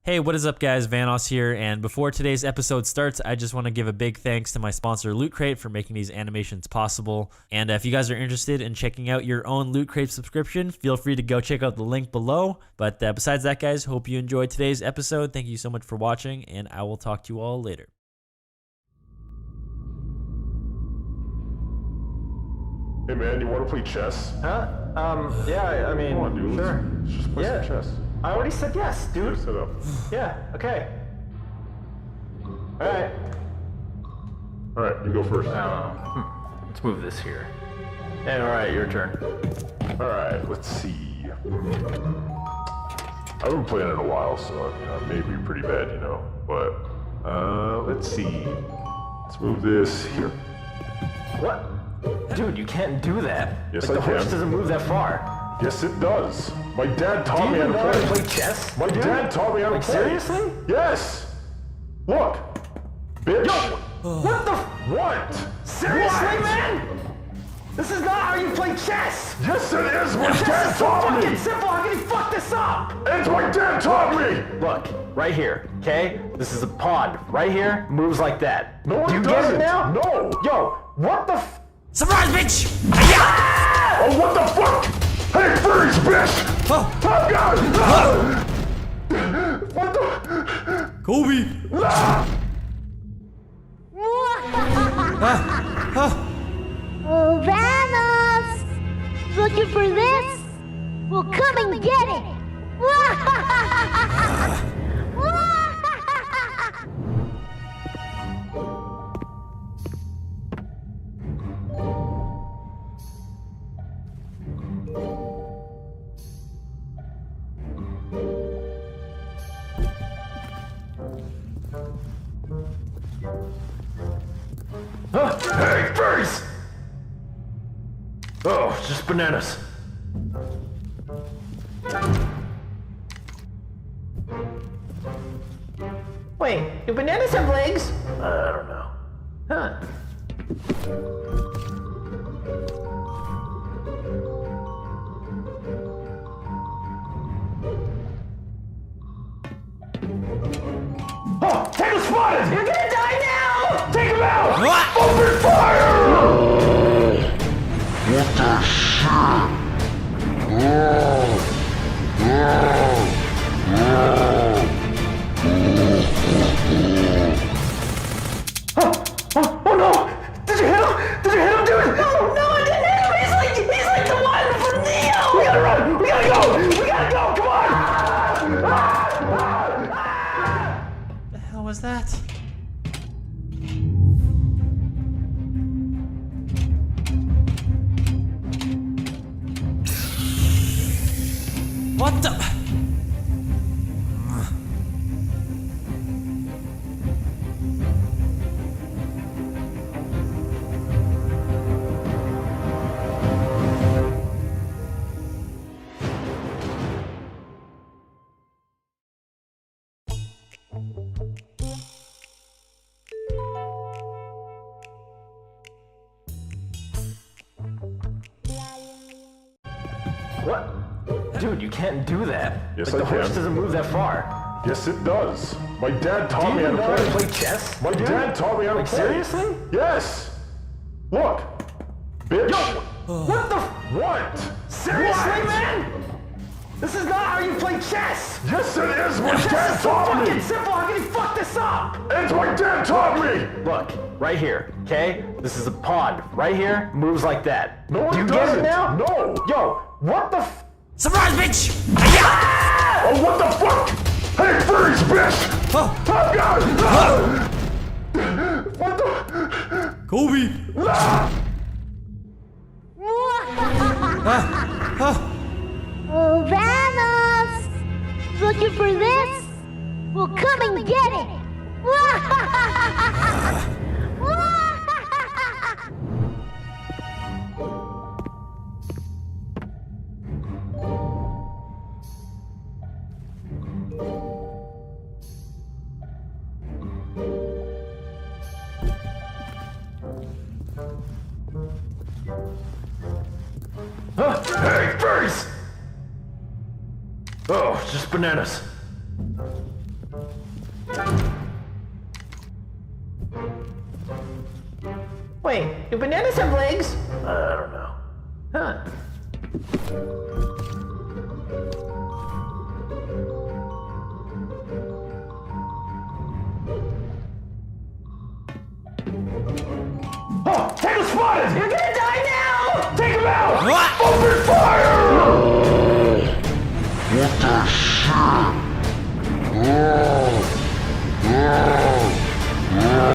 Hey, what is up guys, Vanoss here, and before today's episode starts, I just want to give a big thanks to my sponsor Loot Crate for making these animations possible. And if you guys are interested in checking out your own Loot Crate subscription, feel free to go check out the link below. But besides that guys, hope you enjoyed today's episode. Thank you so much for watching, and I will talk to you all later. Hey man, you want to play chess? Huh? Yeah, I mean, Come on, dude. sure. Let's just play some chess. I already said yes, dude. Set up. Yeah, okay. Alright. Alright, you go first. Let's move this here. And alright, your turn. Alright, let's see. I haven't played in a while, so I may be pretty bad, you know. But, let's see. Let's move this here. What? Dude, you can't do that. Yes, like, I the horse can. doesn't move that far. Yes, it does. My dad taught me Do how you to know how to play. play chess? My dude? dad taught me how to play. Seriously? Yes! Look! Bitch! What the? What? Seriously, What? man? This is not how you play chess! Yes, it is! My Chess dad is so taught fucking me! simple, how can you fuck this up? It's my dad taught me! Look, right here, okay? This is a pawn. Right here, moves like that. No, Do you it get doesn't. it now? No! Yo, what the f- Surprise, bitch! Oh, what the fuck? Hey, furries, bitch! Oh, Oh, God! Ah! What the? Kobe! Ah! Oh, Vanoss! Looking for this? Well, come and get it! Hey, furries! Oh, it's just bananas. Wait, do bananas have legs? I don't know. Huh. Oh, take him spotted! You're gonna die now! Take him out! What? Open fire! Oh no! Did you hit him? Did you hit him, dude? No, I didn't hit him! He's like the one from Neo! We gotta run! We gotta go! We gotta go! Come on! The hell was that? What the? What? Dude, you can't do that. Yes, like, I the horse can. doesn't move that far. Yes, it does. My dad taught Do me you how know to how to play. play chess? My dude? dad taught me how to Like, play. seriously? Yes! Look! Bitch! What the? What? Seriously, What? man? This is not how you play chess! Yes, it is! My Chess dad is so taught fucking me! simple, how can you fuck this up? It's my dad taught me! Look, right here, okay? This is a pawn. Right here, moves like that. No, Do it you doesn't. get it now? No! Yo, what the f- Surprise, bitch! Oh, what the fuck? Hey, furries, bitch! Oh, Oh, God! Ah! What the? Kobe! Ah! Oh, Vanoss! Looking for this? Well, come and get it! Hey, furries! Oh, it's just bananas. Wait, do bananas have legs? I don't know. Huh. Oh, take him spotted! You're gonna die now! Take him out! What?